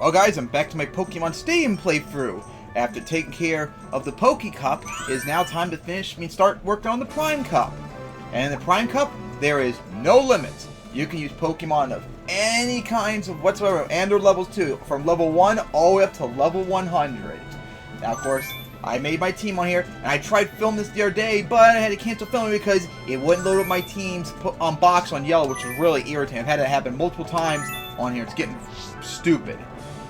Well guys, I'm back to my Pokemon Stadium playthrough. After taking care of the Poke Cup, it is now time to start working on the Prime Cup. And in the Prime Cup, there is no limits. You can use Pokemon of any kinds of whatsoever, and their levels too, from level 1 all the way up to level 100. Now of course, I made my team on here, and I tried filming this the other day, but I had to cancel filming because it wouldn't load up my team's box on yellow, which was really irritating. I've had it happen multiple times on here. It's getting stupid.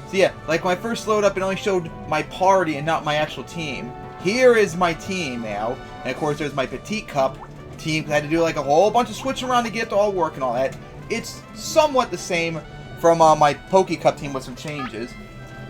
So yeah, like when I first loaded up, it only showed my party and not my actual team. Here is my team now, and of course there's my Petite Cup team. I had to do like a whole bunch of switching around to get it to all work and all that. It's somewhat the same from my Poke Cup team with some changes.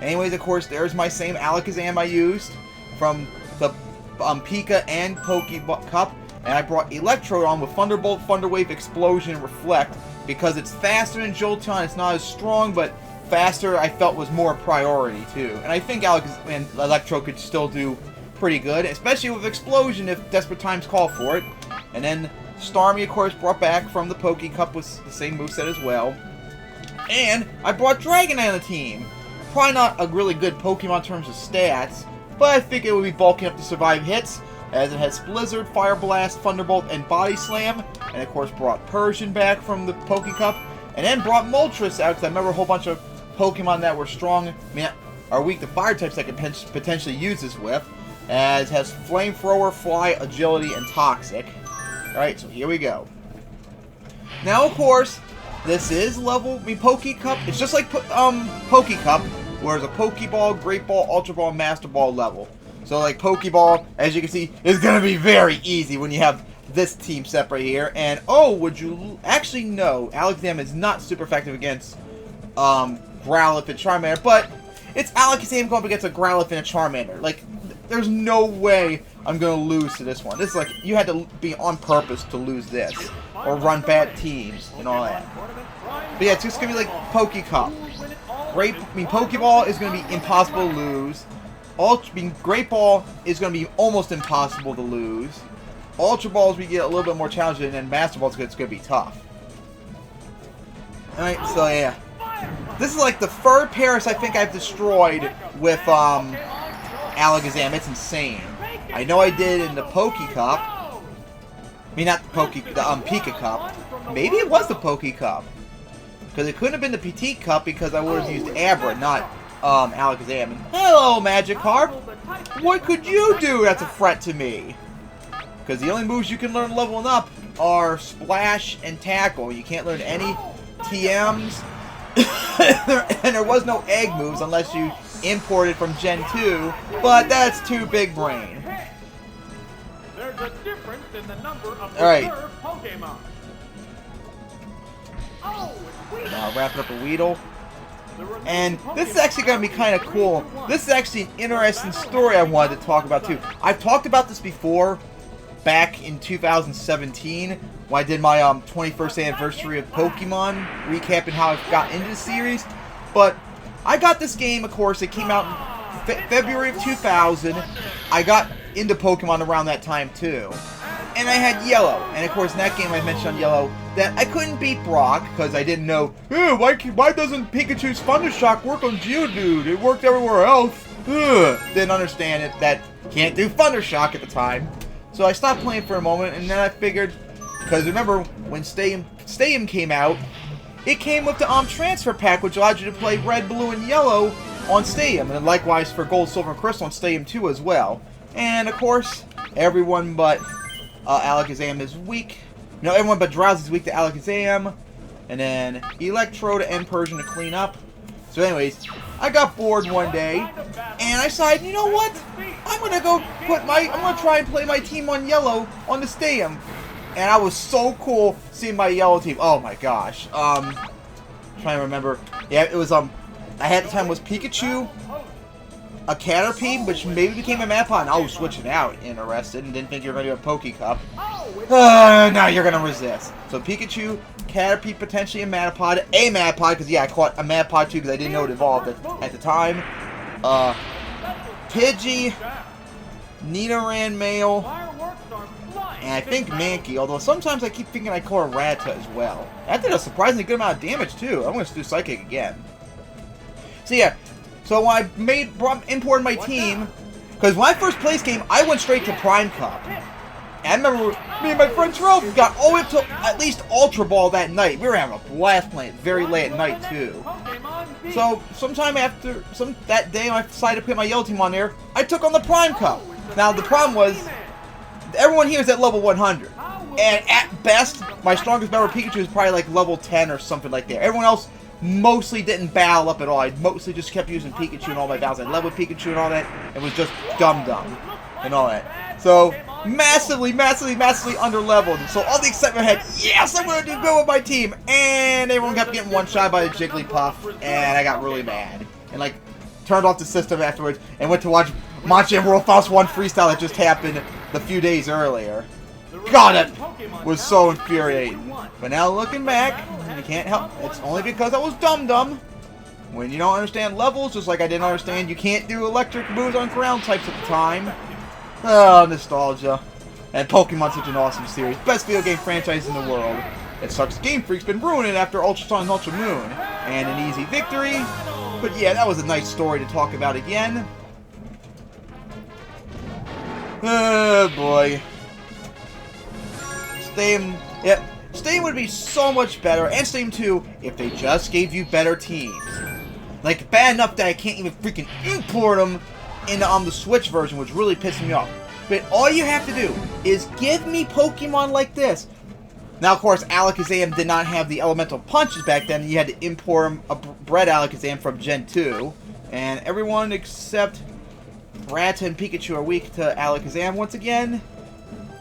Anyways, of course, there's my same Alakazam I used from the Pika and Poke Cup, and I brought Electrode on with Thunderbolt, Thunderwave, Explosion, and Reflect because it's faster than Jolteon. It's not as strong, but faster I felt was more priority too. And I think Electro could still do pretty good, especially with Explosion if desperate times call for it. And then Starmie, of course, brought back from the Poke Cup with the same moveset as well. And I brought Dragonite on the team. Probably not a really good Pokemon in terms of stats, but I think it would be bulky enough to survive hits, as it has Blizzard, Fire Blast, Thunderbolt, and Body Slam. And of course brought Persian back from the Poke Cup, and then brought Moltres out because I remember a whole bunch of Pokemon that were strong, are weak to fire types I could potentially use this with, as it has Flamethrower, Fly, Agility, and Toxic. Alright, so here we go. Now, of course, this is Poke Cup. It's just like Poke Cup, where there's a Pokeball, Great Ball, Ultra Ball, Master Ball level. So, like, Pokeball, as you can see, is going to be very easy when you have this team set right here. And, oh, would you actually know, Alakazam is not super effective against Growlithe and Charmander, but it's Alakazam going up against a Growlithe and a Charmander. Like, there's no way I'm going to lose to this one. This is like, you had to be on purpose to lose this, or run bad teams and all that. But yeah, it's just going to be like Poke Cup. Pokeball is going to be impossible to lose. Great Ball is going to be almost impossible to lose. Ultra Balls we get a little bit more challenging, and then Master Balls it's going to be tough. Alright, so yeah. This is like the third Paris I think I've destroyed with Alakazam. It's insane. I know I did in the Poke Cup. I mean, not the Pika Cup. Maybe it was the Poke Cup. Because it couldn't have been the Petite Cup because I would have used Abra, not Alakazam. And, hello, Magikarp! What could you do that's a threat to me? Because the only moves you can learn leveling up are Splash and Tackle. You can't learn any TMs. And there was no egg moves unless you imported from Gen 2, but that's too big brain. There's a difference in the number of Pokemon. Now wrapping up a Weedle. And this is actually going to be kind of cool. This is actually an interesting story I wanted to talk about too. I've talked about this before back in 2017 when I did my 21st anniversary of Pokemon, recapping how I got into the series. But I got this game, of course, it came out in February of 2000. I got into Pokemon around that time too. And I had Yellow. And of course, in that game I mentioned on Yellow that I couldn't beat Brock because I didn't know, why doesn't Pikachu's Thundershock work on Geodude? It worked everywhere else. Didn't understand it, that can't do Thundershock at the time. So I stopped playing for a moment, and then I figured, because remember, when Stadium came out, it came with the transfer pack, which allowed you to play Red, Blue, and Yellow on Stadium, and then likewise for Gold, Silver, and Crystal on Stadium 2 as well. And of course, everyone but Alakazam is weak. No, everyone but Drowsy is weak to Alakazam, and then Electrode and Persian to clean up. So anyways, I got bored one day, and I decided, you know what? I'm gonna try and play my team on Yellow on the Stadium. And I was so cool seeing my Yellow team. Oh my gosh. Trying to remember. Yeah, it was I had at the time was Pikachu, a Caterpie, which maybe became a Mappa, and I was switching out, interested, and didn't think you were gonna do a Poke Cup. Now you're gonna resist. So Pikachu, Caterpie, potentially a Matapod, because yeah, I caught a Matapod too because I didn't know it evolved at the time. Pidgey, Nidoran male, and I think Mankey, although sometimes I keep thinking I call her Rattata as well. That did a surprisingly good amount of damage too. I'm going to do Psychic again. So yeah, so when I imported my team, because when I first played this game, I went straight to Prime Cup. And I remember me and my friend Terrell got all the way up to at least Ultra Ball that night. We were having a blast playing very late at night too. So sometime after that day when I decided to put my yellow team on there, I took on the Prime Cup. Now the problem was, everyone here is at level 100. And at best, my strongest member Pikachu is probably like level 10 or something like that. Everyone else mostly didn't battle up at all. I mostly just kept using Pikachu in all my battles. I leveled Pikachu and all that. It was just dumb and all that. So massively under-leveled. So all the excitement I had, yes, I'm going to do good with my team. And everyone kept getting one-shot by the Jigglypuff. And I got really mad. And like, turned off the system afterwards and went to watch Machamp World Faust 1 Freestyle that just happened a few days earlier. God, it was so infuriating. But now looking back, you can't help. It's only because I was dumb. When you don't understand levels, just like I didn't understand, you can't do electric moves on ground types at the time. Oh, nostalgia. And Pokemon's such an awesome series. Best video game franchise in the world. It sucks Game Freak's been ruining it after Ultra Sun and Ultra Moon. And an easy victory. But yeah, that was a nice story to talk about again. Oh boy. Stadium would be so much better, and Stadium 2, if they just gave you better teams. Like, bad enough that I can't even freaking import them into the Switch version, which really pisses me off. But all you have to do is give me Pokemon like this. Now, of course, Alakazam did not have the elemental punches back then. You had to import a bred Alakazam from Gen 2. And everyone except Rattata and Pikachu are weak to Alakazam once again.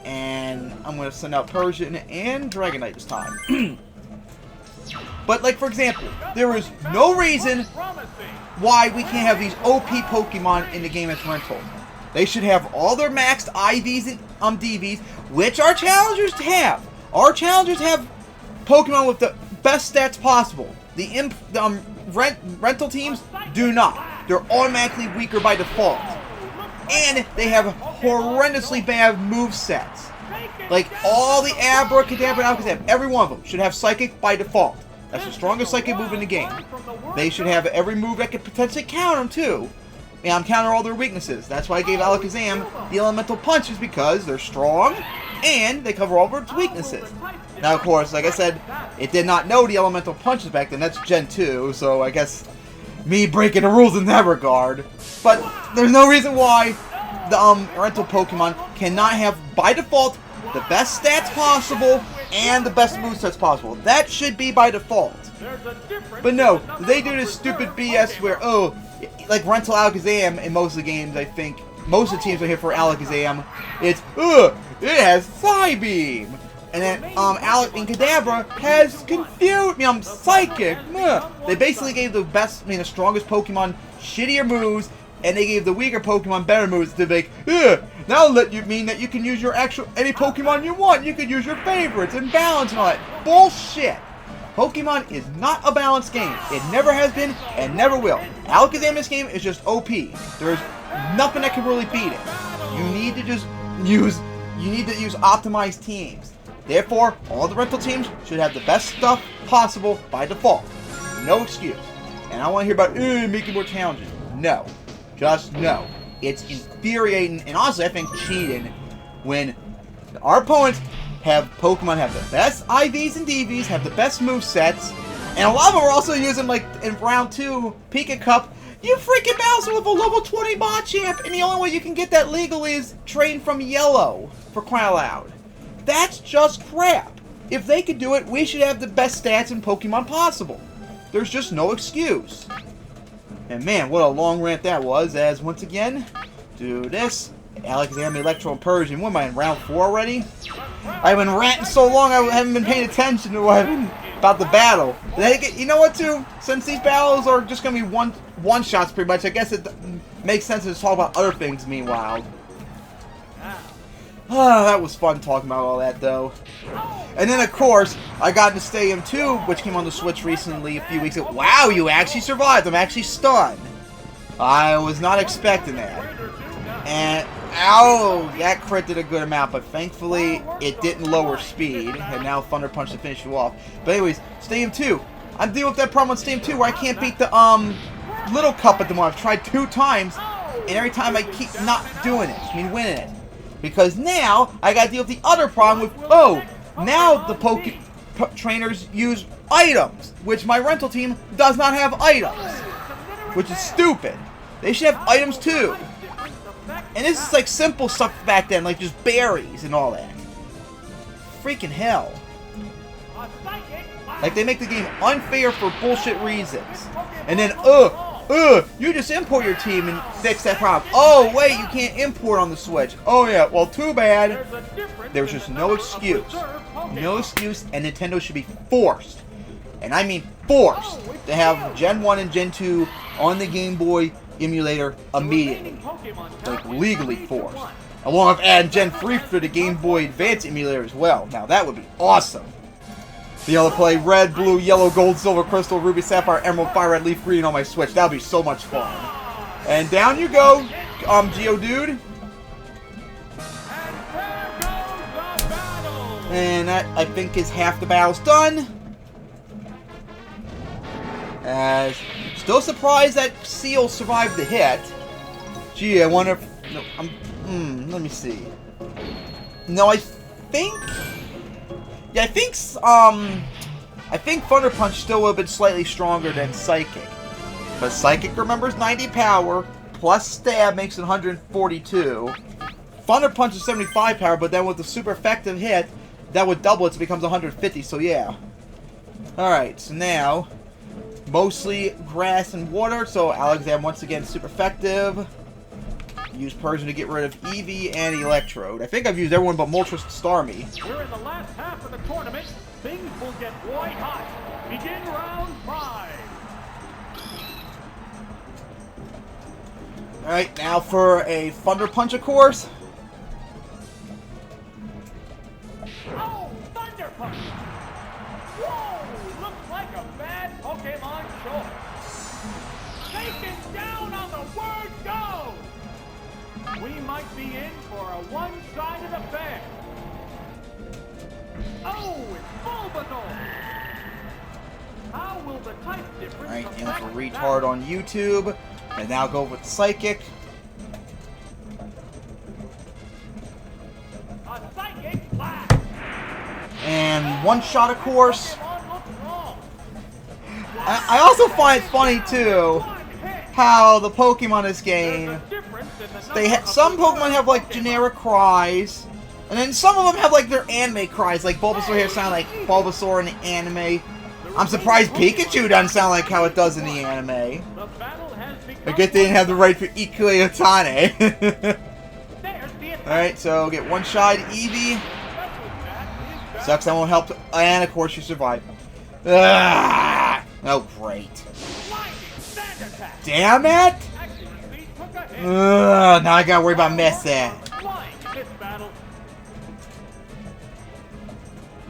And I'm going to send out Persian and Dragonite this time. But, like, for example, there is no reason why we can't have these OP Pokemon in the game as rental. They should have all their maxed IVs and DVs, which our challengers have. Our challengers have Pokemon with the best stats possible. The rental teams do not. They're automatically weaker by default. And they have horrendously bad movesets. Like, all the Abracadabra and Alakazam, every one of them should have Psychic by default. That's the strongest Psychic move in the game. They should have every move that could potentially counter them, too. And counter all their weaknesses. That's why I gave Alakazam the Elemental Punches, because they're strong, and they cover all of its weaknesses. Now, of course, like I said, it did not know the Elemental Punches back then. That's Gen 2, so I guess me breaking the rules in that regard. But there's no reason why the rental Pokemon cannot have, by default, the best stats possible and the best movesets possible. That should be by default. But no, they do this stupid BS where, oh, like rental Alakazam in most of the games, I think, most of the teams are here for Alakazam, it's, it has Psybeam! And then, Kadabra has Psychic! They basically gave the best, the strongest Pokemon shittier moves, and they gave the weaker Pokemon better moves to make, now let you mean that you can use your any Pokemon you want. You could use your favorites and balance and all that. Bullshit! Pokemon is not a balanced game. It never has been and never will. Alakazam in this game is just OP. There's nothing that can really beat it. You need to just use optimized teams. Therefore, all the rental teams should have the best stuff possible by default. No excuse. And I want to hear about, making more challenging. No. Just no. It's infuriating, and honestly, I think cheating when our opponents have Pokemon have the best IVs and DVs, have the best movesets, and a lot of them are also using, like, in round 2, Pika Cup, you freaking bouncing with a level 20 Machamp, and the only way you can get that legally is trained from Yellow, for crying out loud. That's just crap. If they could do it, we should have the best stats in Pokemon possible. There's just no excuse. And man, what a long rant that was, as once again, do this. Alakazam, Electro, and Persian. What am I, in round 4 already? I've been ranting so long I haven't been paying attention to what about the battle. You know what, too? Since these battles are just going to be one-shots pretty much, I guess it makes sense to talk about other things meanwhile. That was fun talking about all that, though. And then, of course, I got into Stadium 2, which came on the Switch recently a few weeks ago. Wow, you actually survived. I'm actually stunned. I was not expecting that. And, ow, that crit did a good amount, but thankfully, it didn't lower speed. And now Thunder Punch to finish you off. But anyways, Stadium 2. I'm dealing with that problem on Stadium 2 where I can't beat the little cup at the moment. I've tried 2 times, and every time I keep not doing it. I mean, winning it. Because now, I gotta deal with the other problem with, oh, now the trainers use items, which my rental team does not have items. Which is stupid. They should have items too. And this is like simple stuff back then, like just berries and all that. Freaking hell. Like, they make the game unfair for bullshit reasons. And then, you just import your team and fix that problem. Oh, wait, you can't import on the Switch. Oh, yeah, well, too bad. There's just no excuse. No excuse, and Nintendo should be forced, and I mean forced, to have Gen 1 and Gen 2 on the Game Boy emulator immediately. Like, legally forced. Along with adding Gen 3 for the Game Boy Advance emulator as well. Now, that would be awesome. Be able to play red, blue, yellow, gold, silver, crystal, ruby, sapphire, emerald, fire, red, leaf, green on my Switch. That would be so much fun. And down you go, Geodude. And that, I think, is half the battle's done. Still surprised that Seal survived the hit. Gee, I wonder if... No, let me see. No, I think... Yeah, I think Thunder Punch still would have been slightly stronger than Psychic. But Psychic remembers 90 power, plus Stab makes it 142. Thunder Punch is 75 power, but then with the super effective hit, that would double it, so it becomes 150, so yeah. Alright, so now, mostly grass and water, so Alakazam once again super effective. Use Persian to get rid of Eevee and Electrode. I think I've used everyone but Moltres to Starmie. We're in the last half of the tournament. Things will get white hot. Begin round 5. Alright, now for a Thunder Punch, of course. Oh, Thunder Punch! Whoa, looks like a bad Pokemon choice. Taken down on the word go! We might be in for a one-sided affair. Oh, it's Bulbasaur! How will the type difference... Alright, and for retard on YouTube. And now go with Psychic. A Psychic Blast! And one shot, of course. I also find it funny, too, how the Pokemon in this game... some Pokemon have, like, generic cries, and then some of them have, like, their anime cries, like Bulbasaur here sound like Bulbasaur in the anime. I'm surprised Pikachu doesn't sound like how it does in the anime. I guess they didn't have the right for Ikue Otane. Alright, so get one shot Eevee. Sucks I won't help, and of course you survive. Oh, great. Damn it! Now I gotta worry about Messat.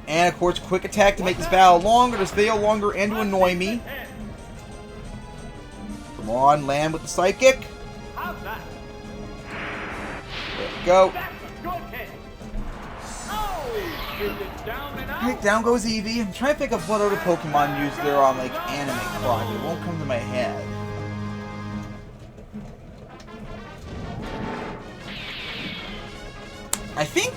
And of course, quick attack to make this battle longer, this video longer, and to annoy me. Come on, land with the Psychic. There we go. Alright, down goes Eevee. I'm trying to think of what other Pokemon use their like anime cry, but it won't come to my head. I think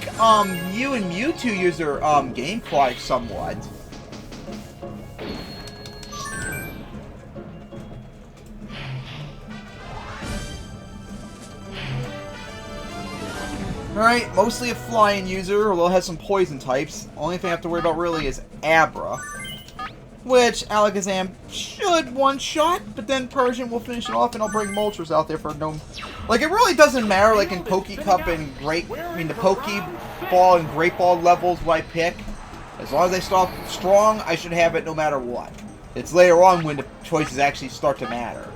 Mew and Mewtwo use their game cry somewhat. Alright, mostly a flying user, although it has some poison types. Only thing I have to worry about really is Abra. Which Alakazam should one-shot, but then Persian will finish it off and I'll bring Moltres out there for no... Like, it really doesn't matter, like in Poke Cup and the Pokeball and Great Ball levels what I pick. As long as I start strong, I should have it no matter what. It's later on when the choices actually start to matter.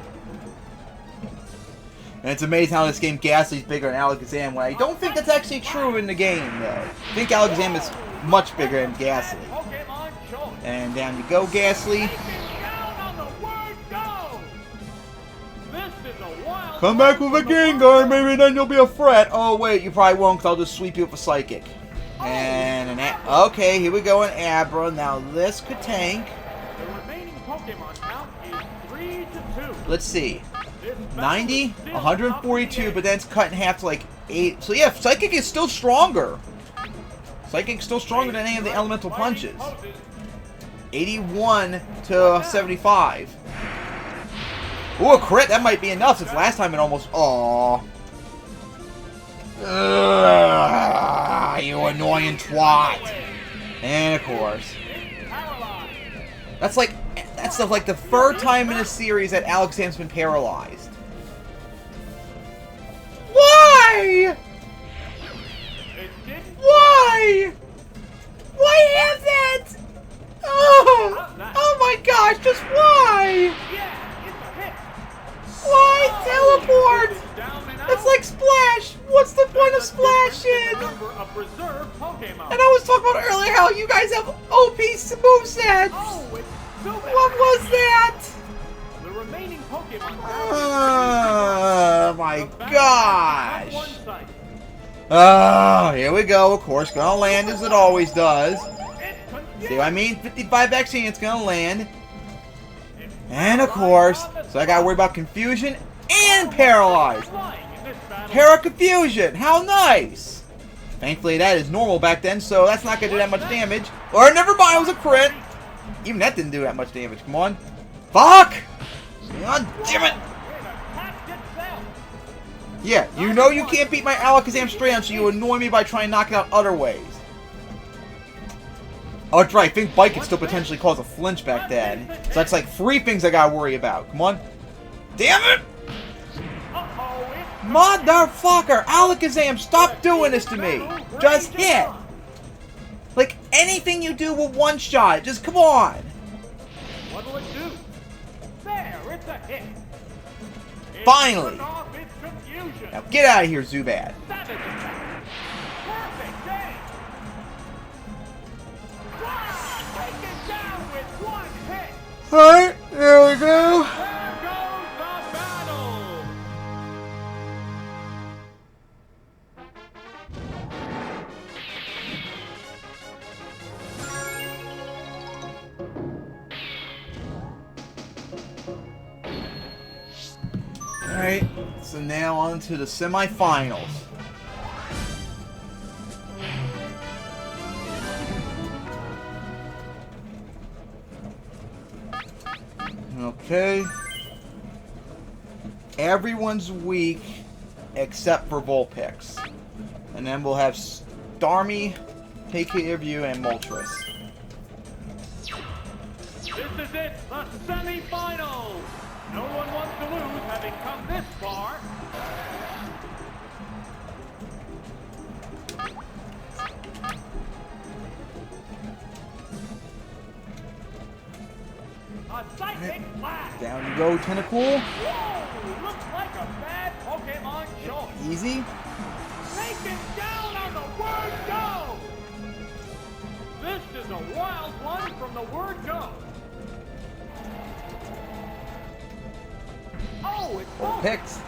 And it's amazing how this game Ghastly's bigger than Alakazam, when I don't think that's actually true in the game, though. I think Alakazam is much bigger than Ghastly. And down you go, Ghastly. Come back with a Gengar, maybe then you'll be a threat. Oh, wait, you probably won't, because I'll just sweep you with a Psychic. And okay, here we go, an Abra. Now, this could tank. The remaining Pokemon count is 3-2. let's see. 90, 142, but then it's cut in half to like 8. So yeah, Psychic is still stronger. Psychic's still stronger than any of the elemental punches. 81 to 75. Ooh, a crit. That might be enough since last time it almost... Aww. You annoying twat. And of course. That's like the third time in a series that Alakazam's been paralyzed. Why? Why? Why have that? Oh, oh my gosh, just why? Why teleport? It's like Splash. What's the point of splashing? And I was talking about earlier how you guys have OP movesets. What was that? The remaining Pokemon. Oh my gosh. Oh, here we go. Of course, gonna land as it always does. See what I mean? 55 vaccine, it's gonna land. And of course, so I gotta worry about confusion and paralyzed. Para-confusion, how nice! Thankfully that is normal back then, so that's not gonna do that much damage. Or never mind, it was a crit. Even that didn't do that much damage. Come on. Fuck! God damn it! Yeah, you know you can't beat my Alakazam straight on, so you annoy me by trying to knock it out other ways. Oh, that's right. I think Bite could still potentially cause a flinch back then. So that's like 3 things I gotta worry about. Come on. Damn it! Motherfucker! Alakazam, stop doing this to me! Just hit! Like, anything you do will one-shot. Just come on! What will it do? There, it's a hit. Finally! Now get out of here, Zubat. Perfect day. Wow, take it down with 1 hit. Alright, there we go. There goes the battle. Alright, so now on to the semifinals. Okay. Everyone's weak except for Vulpix. And then we'll have Starmie take care of you and Moltres. This is it, the semi-finals. No one wants to lose, having come this far. A psychic blast. Down you go, Tentacool. Whoa, looks like a bad Pokemon choice. Easy. Taken down on the word go. This is a wild one from the word go. Oh, it's Vulpix.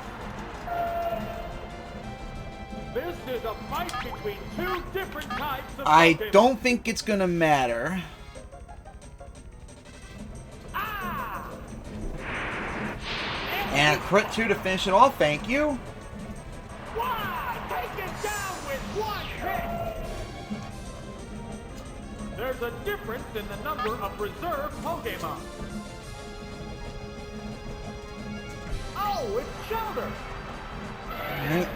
This is a fight between 2 different types of I Pokemon. don't think it's gonna matter. Ah! And a crit 2 to finish it off, thank you. Why? Take it down with 1 hit. There's a difference in the number of reserve Pokemon. Oh, it's Shoulder. Alright.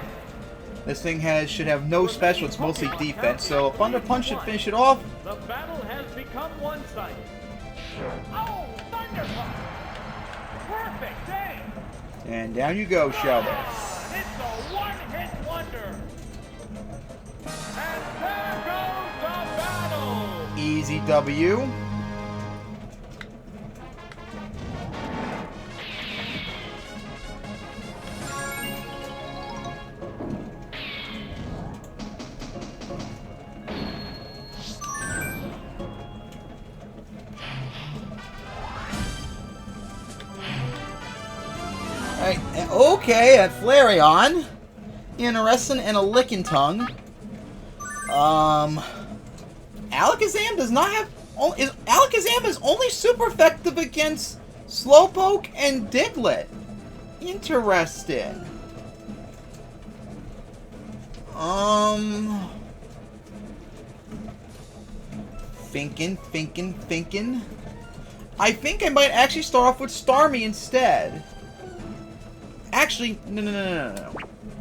This thing should have no special, it's mostly defense, so Thunder Punch should finish it off. The battle has become one-sided. Oh, Thunder Punch! Perfect aim! And down you go, Shoulder. It's a one-hit wonder! And there goes the battle! Easy W. Alright, okay, a Flareon. Interesting, and a Licking Tongue. Alakazam does not have... Alakazam is only super effective against Slowpoke and Diglett. Interesting. Thinking. I think I might actually start off with Starmie instead. Actually, no.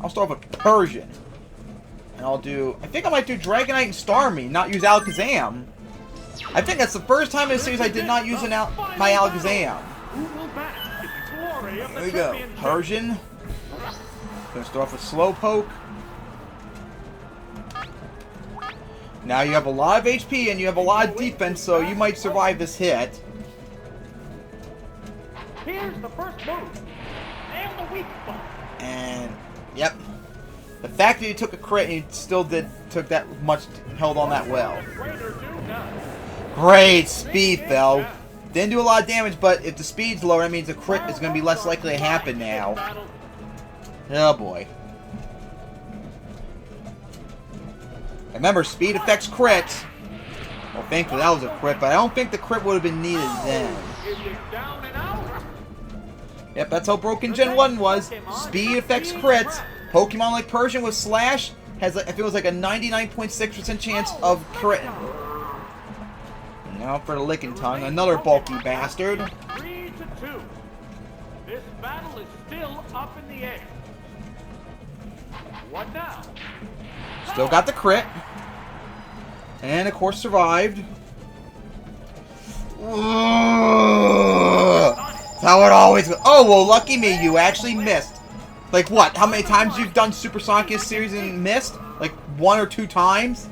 I'll start off with Persian. And I think I might do Dragonite and Starmie, not use Alakazam. I think that's the first time in the series I did not use my Alakazam. There we go. Persian. Gonna start off with Slowpoke. Now you have a lot of HP and you have a lot of defense, so you might survive this hit. Here's the first move. And the weak spot. And yep. The fact that you took a crit and you still took that much, held on that well. Great speed though. Didn't do a lot of damage, but if the speed's lower, that means a crit is going to be less likely to happen now. Oh boy. Remember, speed affects crits. Well, thankfully that was a crit, but I don't think the crit would have been needed then. Yep, that's how broken Gen 1 was. Speed affects crits. Pokemon like Persian with Slash has, I think it was like a 99.6% chance of critting. Now for the Licking Tongue, another bulky bastard. 3-2. This battle is still up in the air. What now? Still got the crit. And of course survived. That's how it always goes. Oh, well, lucky me, you actually missed. Like what? How many times you've done Super Sonic this series and missed? Like 1 or 2 times?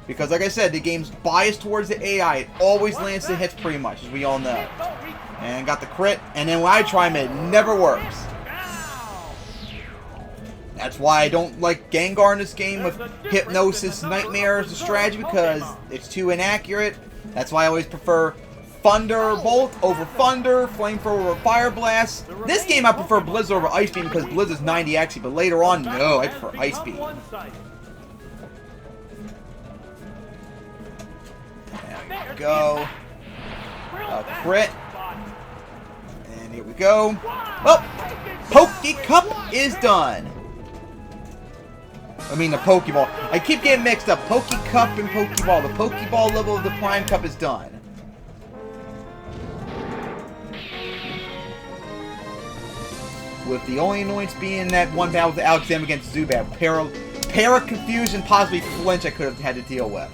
Because like I said, the game's biased towards the AI. It always lands the hits pretty much, as we all know. And got the crit, and then when I try him, it never works. That's why I don't like Gengar in this game with Hypnosis Nightmare as a strategy, because it's too inaccurate. That's why I always prefer Thunderbolt over Thunder, Flamethrower over Fire Blast. This game I prefer Blizzard over Ice Beam because Blizzard's 90 actually, but later on, no, I prefer Ice Beam. There we go. Crit. And here we go. Well, Poke Cup is done. I mean the Pokeball. I keep getting mixed up. Poke Cup and Pokeball. The Pokeball level of the Prime Cup is done. With the only annoyance being that one battle with Alexander against Zubat. Para Confusion, possibly Flinch I could have had to deal with.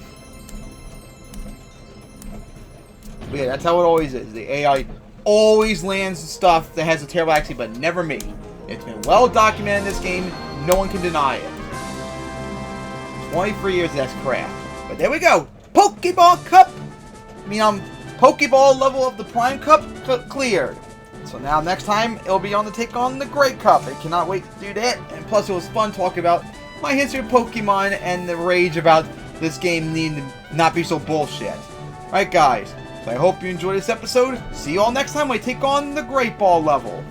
But yeah, that's how it always is. The AI always lands stuff that has a terrible accuracy, but never me. It's been well documented in this game. No one can deny it. 23 years, that's crap. But there we go. Pokeball Cup! Pokeball level of the Prime Cup cleared. So now next time, it'll be on to take on the Great Cup. I cannot wait to do that. And plus, it was fun talking about my history of Pokemon and the rage about this game needing to not be so bullshit. Alright, guys. So I hope you enjoyed this episode. See you all next time when I take on the Great Ball level.